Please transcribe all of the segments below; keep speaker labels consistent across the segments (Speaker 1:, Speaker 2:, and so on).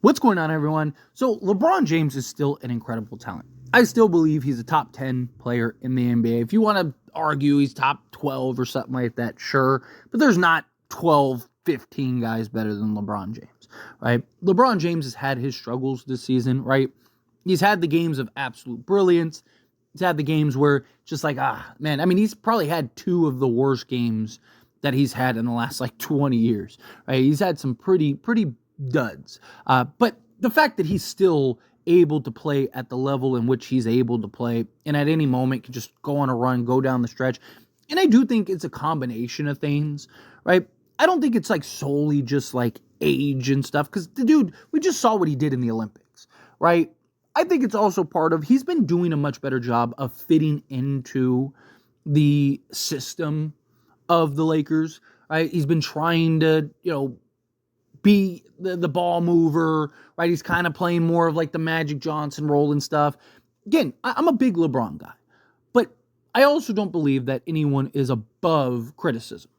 Speaker 1: What's going on, everyone? So LeBron James is still an incredible talent. I still believe he's a top 10 player in the NBA. If you want to argue he's top 12 or something like that, sure. But there's not 12, 15 guys better than LeBron James, right? LeBron James has had his struggles this season, right? He's had the games of absolute brilliance. He's had the games where just like, man, I mean, he's probably had two of the worst games that he's had in the last like 20 years, right? He's had some pretty duds. But the fact that he's still able to play at the level in which he's able to play, and at any moment can just go on a run, go down the stretch. And I do think it's a combination of things, right? I don't think it's like solely just like age and stuff, because the dude, we just saw what he did in the Olympics, right? I think it's also part of, he's been doing a much better job of fitting into the system of the Lakers, right? He's been trying to, be the ball mover, right? He's kind of playing more of like the Magic Johnson role and stuff. Again, I'm a big LeBron guy, but I also don't believe that anyone is above criticism,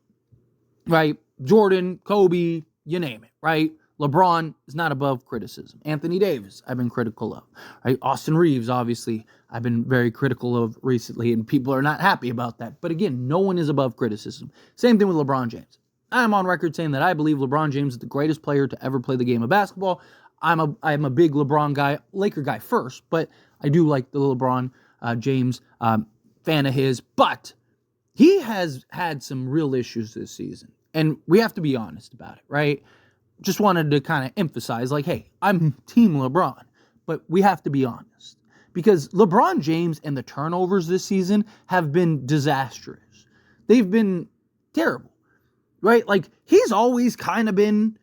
Speaker 1: right? Jordan, Kobe, you name it, right? LeBron is not above criticism. Anthony Davis, I've been critical of, right? Austin Reeves, obviously, I've been very critical of recently, and people are not happy about that. But again, no one is above criticism. Same thing with LeBron James. I'm on record saying that I believe LeBron James is the greatest player to ever play the game of basketball. I'm a big LeBron guy, Laker guy first, but I do like the LeBron James fan of his. But he has had some real issues this season, and we have to be honest about it, right? Just wanted to kind of emphasize, like, hey, I'm Team LeBron, but we have to be honest. Because LeBron James and the turnovers this season have been disastrous. They've been terrible, right? Like, he's always kind of been,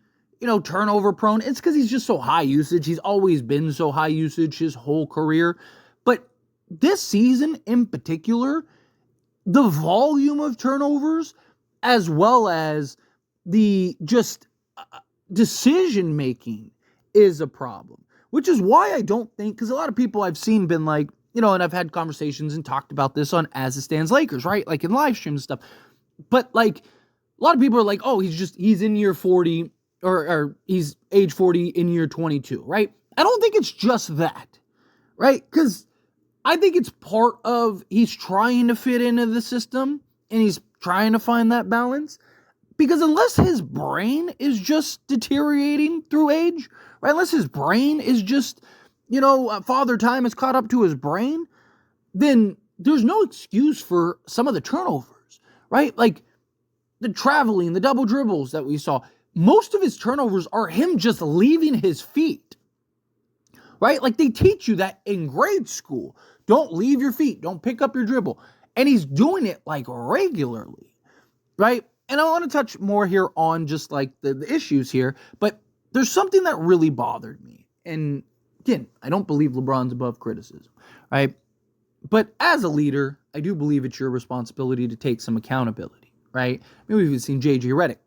Speaker 1: turnover prone. It's because he's just so high usage. He's always been so high usage his whole career. But this season in particular, the volume of turnovers, as well as the just decision making, is a problem, which is why I don't think, because a lot of people I've seen been like, and I've had conversations and talked about this on As It Stands Lakers, right? Like in live streams and stuff. But like, a lot of people are like, oh, he's in year 40 or he's age 40 in year 22, right? I don't think it's just that, right? Because I think it's part of he's trying to fit into the system and he's trying to find that balance. Because unless his brain is just deteriorating through age, right? Unless his brain is just, father time has caught up to his brain, then there's no excuse for some of the turnovers, right? Like the traveling, the double dribbles that we saw. Most of his turnovers are him just leaving his feet, right? Like they teach you that in grade school. Don't leave your feet. Don't pick up your dribble. And he's doing it like regularly, right? And I want to touch more here on just like the issues here, but there's something that really bothered me. And again, I don't believe LeBron's above criticism, right? But as a leader, I do believe it's your responsibility to take some accountability, right? I mean, we've even seen J.J. Redick.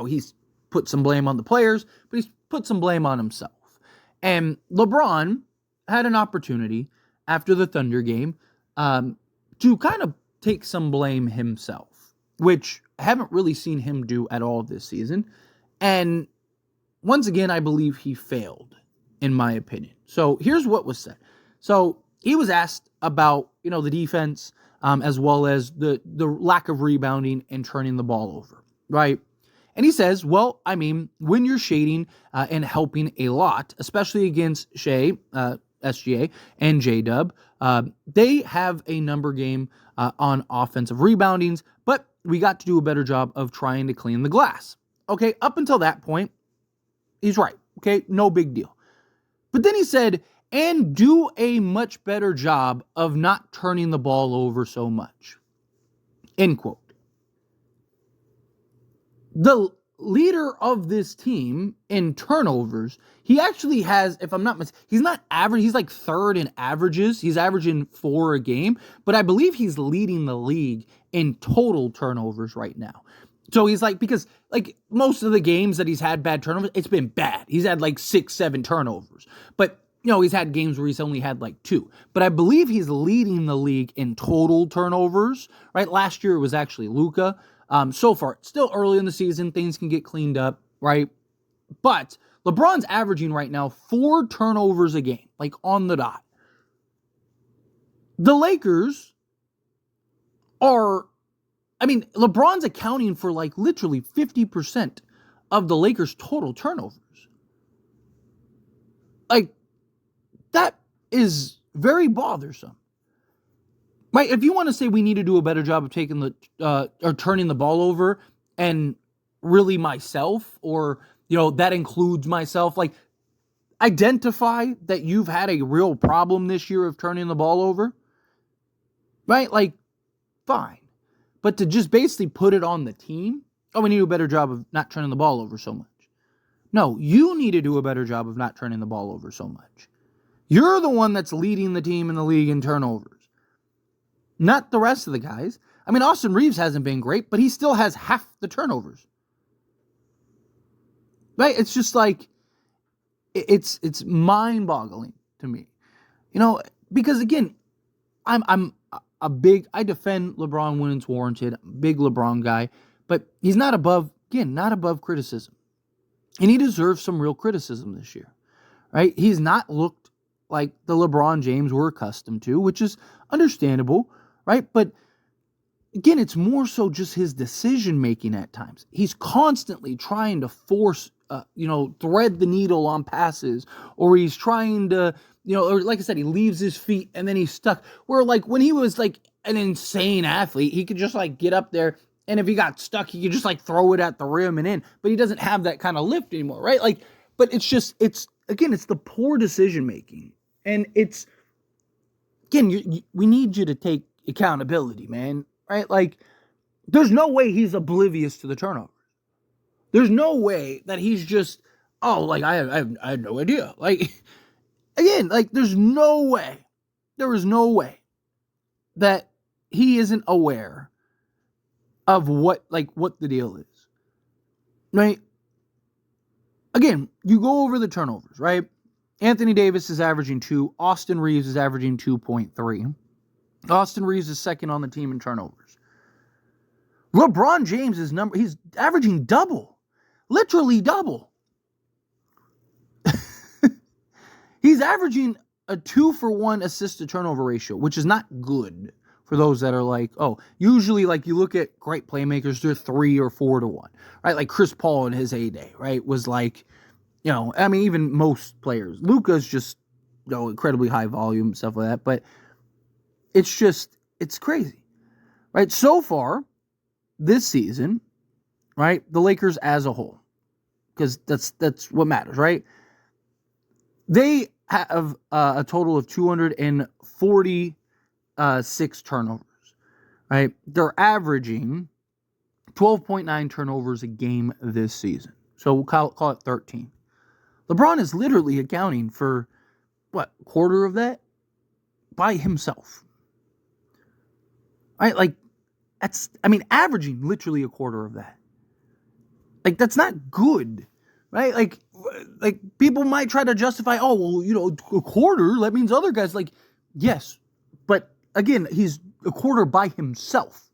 Speaker 1: He's put some blame on the players, but he's put some blame on himself. And LeBron had an opportunity after the Thunder game to kind of take some blame himself, which I haven't really seen him do at all this season. And once again, I believe he failed, in my opinion. So here's what was said. So he was asked about, the defense, as well as the lack of rebounding and turning the ball over, right? And he says, well, I mean, when you're shading and helping a lot, especially against Shea, SGA, and J-Dub, they have a number game on offensive reboundings, but we got to do a better job of trying to clean the glass. Okay, up until that point, he's right. Okay, no big deal. But then he said, and do a much better job of not turning the ball over so much. End quote. The leader of this team in turnovers, he actually has, if I'm not mistaken, he's not average, he's like third in averages. He's averaging 4 a game, but I believe he's leading the league in total turnovers right now. So he's like, because like most of the games that he's had bad turnovers, it's been bad. He's had like 6, 7 turnovers, but he's had games where he's only had like 2, but I believe he's leading the league in total turnovers, right? Last year it was actually Luka. So far, it's still early in the season. Things can get cleaned up, right? But LeBron's averaging right now 4 turnovers a game, like on the dot. The Lakers LeBron's accounting for like literally 50% of the Lakers' total turnovers. Like, that is very bothersome. Right? If you want to say we need to do a better job of taking or turning the ball over, and really myself, or, that includes myself, like, identify that you've had a real problem this year of turning the ball over, right? Like, fine. But to just basically put it on the team, we need to do a better job of not turning the ball over so much. No, you need to do a better job of not turning the ball over so much. You're the one that's leading the team in the league in turnovers, not the rest of the guys. Austin Reeves hasn't been great, but he still has half the turnovers. Right? It's just like, it's mind-boggling to me. Because again, I defend LeBron when it's warranted, big LeBron guy, but he's not above criticism. And he deserves some real criticism this year, right? He's not looked like the LeBron James we're accustomed to, which is understandable, right? But again, it's more so just his decision-making at times. He's constantly trying to force, thread the needle on passes, or he's trying to, or like I said, he leaves his feet and then he's stuck. Where like when he was like an insane athlete, he could just like get up there, and if he got stuck, he could just like throw it at the rim and in. But he doesn't have that kind of lift anymore, right? Like, but it's the poor decision making, and we need you to take accountability, man, right? Like, there's no way he's oblivious to the turnovers. There's no way that he's just, I had no idea. Like, again, like, there is no way that he isn't aware of what the deal is, right? Again, you go over the turnovers, right? Anthony Davis is averaging 2. Austin Reeves is averaging 2.3. Austin Reeves is second on the team in turnovers. LeBron James he's averaging double. Literally double. He's averaging a 2-for-1 assist to turnover ratio, which is not good for those that are like, usually like you look at great playmakers, they're 3 or 4 to 1, right? Like Chris Paul in his heyday, right? Was like, even most players. Luka's just, incredibly high volume, stuff like that. But it's crazy, right? So far this season, right? The Lakers as a whole, because that's what matters, right? They have a total of 246 turnovers, right? They're averaging 12.9 turnovers a game this season. So we'll call it 13. LeBron is literally accounting for, a quarter of that by himself. Right? Like, averaging literally a quarter of that. Like, that's not good, right? Like people might try to justify, a quarter, that means other guys, like, yes. But again, he's a quarter by himself.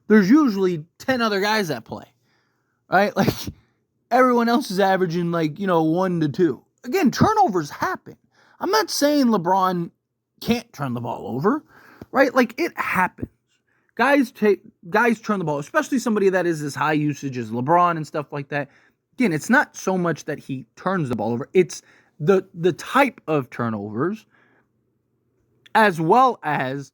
Speaker 1: There's usually 10 other guys that play, right? Like, everyone else is averaging 1 to 2. Again, turnovers happen. I'm not saying LeBron can't turn the ball over, right? Like, it happens. Guys turn the ball, especially somebody that is as high usage as LeBron and stuff like that. Again, it's not so much that he turns the ball over. It's the type of turnovers, as well as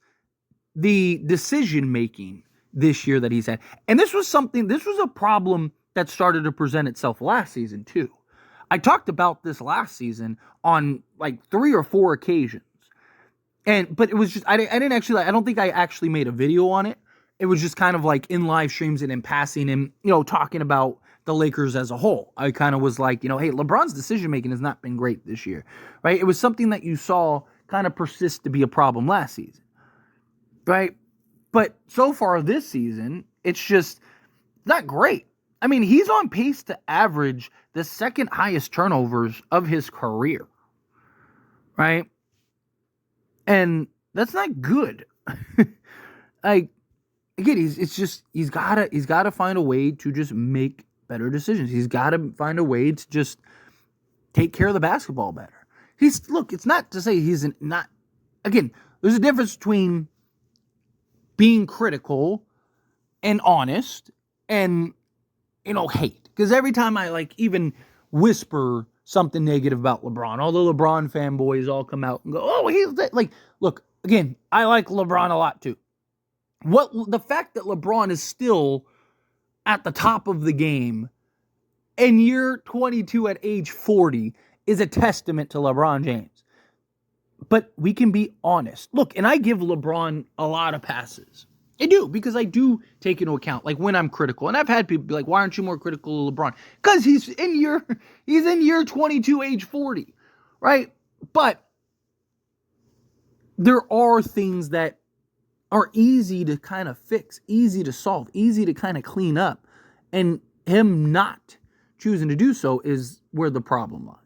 Speaker 1: the decision-making this year that he's had. And this was a problem that started to present itself last season too. I talked about this last season on 3 or 4 occasions. But it was just, I don't think I actually made a video on it. It was just kind of in live streams and in passing and, talking about the Lakers as a whole. I kind of was like, hey, LeBron's decision-making has not been great this year, right? It was something that you saw kind of persist to be a problem last season, right? But so far this season, it's just not great. He's on pace to average the second highest turnovers of his career, right? And that's not good. Again, he's gotta find a way to just make better decisions. He's gotta find a way to just take care of the basketball better. Look, it's not to say he's not, again, there's a difference between being critical and honest and, hate. Because every time I even whisper something negative about LeBron, all the LeBron fanboys all come out and go, oh, he's that. Look, again, I like LeBron a lot too. The fact that LeBron is still at the top of the game in year 22 at age 40 is a testament to LeBron James. But we can be honest. Look, and I give LeBron a lot of passes. I do, because I do take into account, when I'm critical. And I've had people be like, why aren't you more critical of LeBron? Because he's in year 22, age 40, right? But there are things that are easy to kind of fix, easy to solve, easy to kind of clean up. And him not choosing to do so is where the problem lies,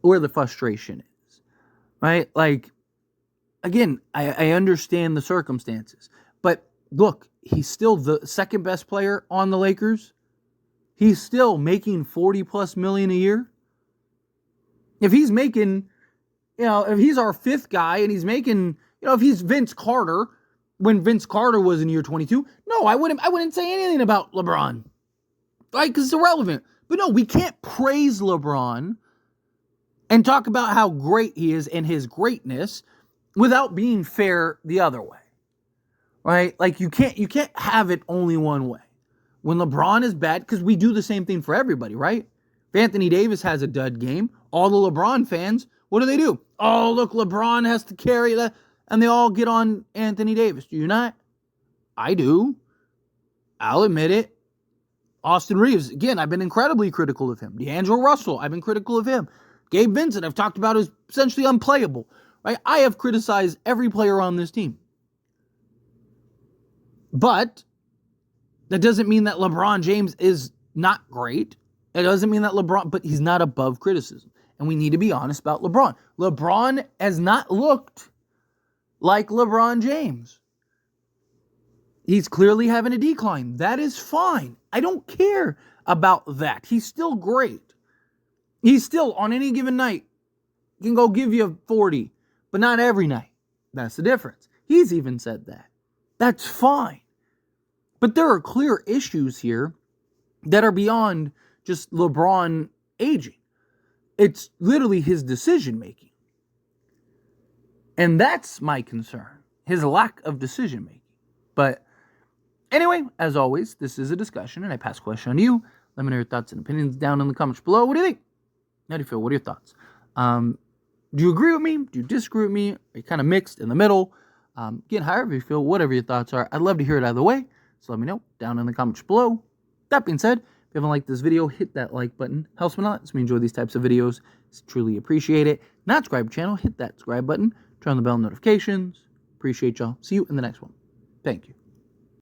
Speaker 1: where the frustration is, right? Again, I understand the circumstances, but look, he's still the second best player on the Lakers. He's still making $40+ million a year. If he's making, if he's our fifth guy and he's making, if he's Vince Carter, when Vince Carter was in year 22, no, I wouldn't say anything about LeBron, right? Because it's irrelevant. But no, we can't praise LeBron and talk about how great he is and his greatness without being fair the other way, right? You can't have it only one way. When LeBron is bad, because we do the same thing for everybody, right? If Anthony Davis has a dud game, all the LeBron fans, what do? Oh, look, LeBron has to carry that, and they all get on Anthony Davis. Do you not? I do. I'll admit it. Austin Reeves, again, I've been incredibly critical of him. D'Angelo Russell, I've been critical of him. Gabe Vincent, I've talked about, is essentially unplayable. Right? I have criticized every player on this team. But that doesn't mean that LeBron James is not great. It doesn't mean that but he's not above criticism. And we need to be honest about LeBron. LeBron has not looked like LeBron James. He's clearly having a decline. That is fine. I don't care about that. He's still great. He's still, on any given night, can go give you 40, but not every night. That's the difference. He's even said that. That's fine. But there are clear issues here that are beyond just LeBron aging. It's literally his decision making. And that's my concern. His lack of decision making. But anyway, as always, this is a discussion and I pass the question on to you. Let me know your thoughts and opinions down in the comments below. What do you think? How do you feel? What are your thoughts? Do you agree with me? Do you disagree with me? Are you kind of mixed in the middle? Again, however you feel, whatever your thoughts are, I'd love to hear it either way. So let me know down in the comments below. That being said, if you haven't liked this video, hit that like button. Helps me a lot. If you enjoy these types of videos, it's truly appreciate it. Not subscribe to the channel, hit that subscribe button. Turn on the bell notifications. Appreciate y'all. See you in the next one. Thank you.